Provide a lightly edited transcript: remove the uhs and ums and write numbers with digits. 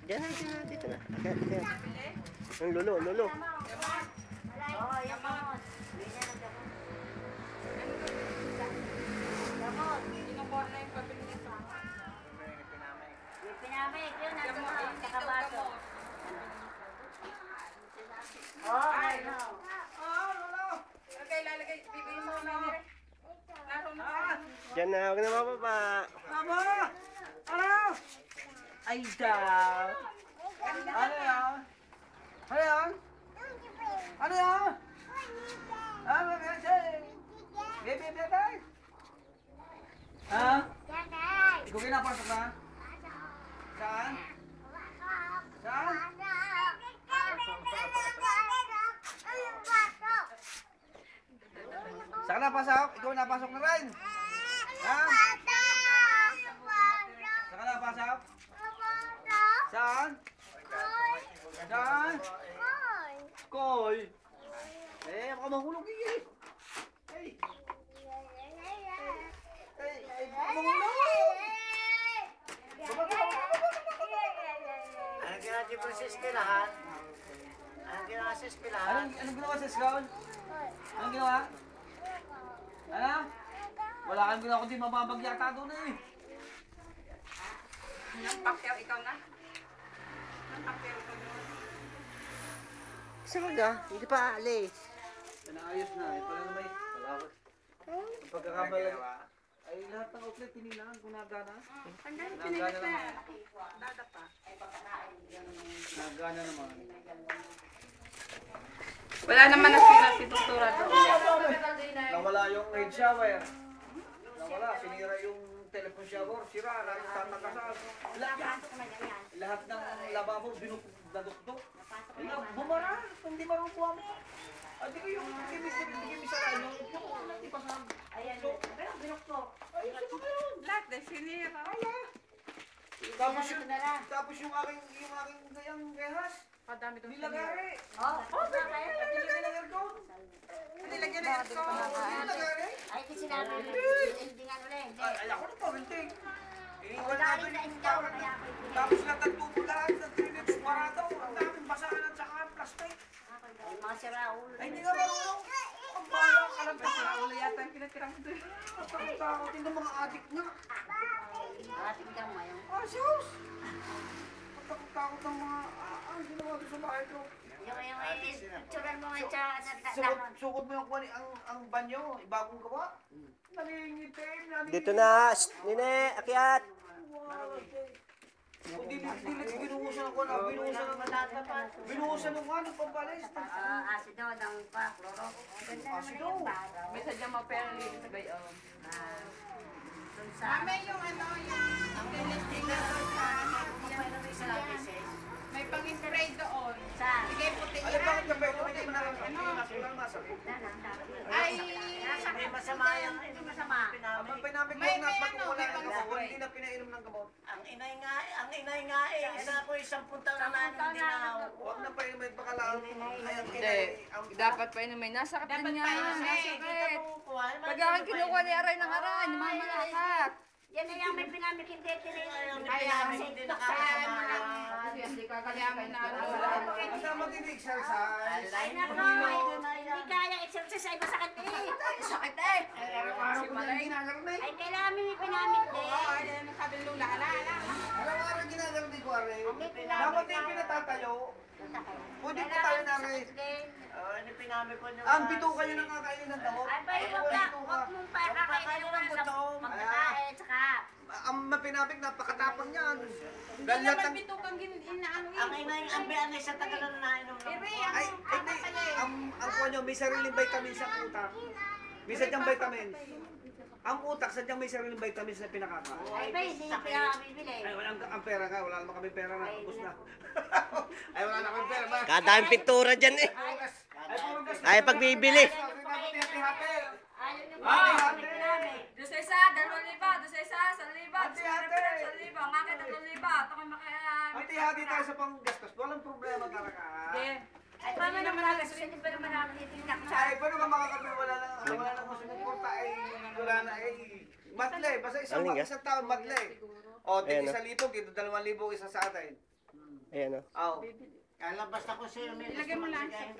Diyan na, dito na. Akyat. Ang lulo. Oo, yamot. Ganyan ang gamot. Gamot. Kinukuha na yung pabili niya sa Yung pinamig, yun, nasa mga nakabaso. Oo, ano. Okay, lalagay. Bibili mo na nila. Laro na sa Diyan na, huwag na mababa. Mama! Ano? Ay, daw. Ano yan? Ano yan? Ano yan? Ano yan? Baby, baby. Ha? Ikaw pinapasok na? Saan? Saan? Saan napasok? Ikaw napasok na rin? Ha? Saan ka napasok? Saan? Saan? Koy! Eh, baka mahulog eh. Hey! Hey, baka mahulog! Anong ginawa si Princess Pilahan? Anong ginawa si Pilahan? Anong ginawa sa scout? Anong ginawa? Ano? Wala kang ginawa kundi mababagyata doon eh. Ang pakyaw, ikaw na. Ang pakyaw, ikaw na. Saan ka? Hindi pa alis. Naayos na. Ito lang may palawat. Ang pagkakamala. Ay lahat ng outlet tinilangan kung nagana. Nagana naman. Dada pa. Nagana naman. Wala naman na sila si Doktora doon. Nawala yung rain shower. Nawala. Sinira yung telephone shower. Sira. Lahat tatakasan. Lahat ng lababo binukdadukdok. Bumara. Hindi marunong kuha mo. Hindi ko yung kimis-sara. Yung hindi pa sa... Ayan, pero binuktok. Ay, ito ba yun? Lahat na sinira. Tapos yung aking gayang rehas. Padami itong sinira. Nilagari. Oo, bakit? At nilagay ng aircon. Nilagyan na ito. Nilagari. Ay, di sinabi. Hindi nga ulit. Ay, ako na paminting. Iniwan Dahil natin na yung ikaw, tawag. kaya ako ibigay. Tapos lahat ng tubo lahat ng 3 minutes parado. Ang daming basahan at saka plastic. Ay, mga sira ulo. Ay, hindi nga marunong. Ang bahala ka lang. Kasi ulo yata yung pinatirang doon. Takot ng mga adik na. Ating ka mo yung. Ah, sus! Takot ng mga... Ang ginawa ko sa bahay ko. Yung picturean mo nga Sukot mo yung kuwan, ang banyo, bagong gawa. Nangingitim, nangingitim. Dito na. Shh, Nine, akyat. Hindi binuhusan ako na, binuhusan ng ano, pampalis. asido ng pa, kloro. Ganda naman Asido. yung baraw. May sadyang maperli sa gayon. Dun sa... Mami, yung ano, yung tinistinga doon sa may pang-spray doon. Saan? Sige, puti Ay, bakit ka ba? Hindi mo walang masakit. Ay, Hindi masama yan. Hindi masama. Ang pinamig ko May na pag ano, wala may ng gamot, pang-spray. hindi na pinainom ng gamot. Ang inay nga isa ko isang punta na namin dinaw. Huwag na painumin, baka lang. Ay, ang hindi. kinay. Dapat pa inumin. Nasakit Dapat din niya. pa yun Nasakit. Pag Pag aking kinukuha ni Aray ng Aray, namamalakat. Yan na yung may pinamig hindi tinayin. Kaya hindi nakakasama. Hindi kakayamin na ano. Basta mag-exercise. Ay nako, hindi kaya exercise ay masakit eh. Sakit eh. Araw-araw ko na ginagawa na eh. Ay kailangan may pinamig Oo, eh. ay ano sabi ng Lula. Ala. Araw-araw ginagawa di ko are. May pinamig. Dapat din pinatatayo. Pwede po tayo na rin. Ano pinami ko nung... Ang bito kayo nang kakainin ng damot. Ay ba yung wag mong pakakainin ng gutom. Magkakain saka. Ang mapinabig, napakatapang niyan. Hindi Dahil lahat naman ng... bitukang inaano Ang inay, ang biyan sa tagal na nainom ng... Ay, hindi. Ang kuha nyo, may sariling vitamins sa utak. May sadyang vitamins. Ang utak, sadyang may sariling vitamins na pinakakain. Ay ba hindi niya pinamibili. Ay, walang ang pera nga. Wala naman kami pera na. Ubus na. Ay, wala na kami pera. Kadaming pintura dyan eh. Ay, puro gas. Ay, pagbibili. Hati-hati. Ayaw niyo Ah, may pinamig. Doon sa isa, 2,000. Doon sa isa, 1,000. Doon sa isa, 1,000. Ang akin, 3,000. Ito kayo makaya. Hati-hati tayo sa panggastos. Walang problema talaga. Ay paano naman namin hindi pa naman namin itinak sa. Ay, paano ka makakabi? Wala na kung sumuporta ay wala na ay madle. Basta isang taon madle. O, Ayan, tig 1,000, ito 2,000 isa sa atin. Ayan o. Aw. Kala basta ko sa'yo, may Ilagay mo lang sa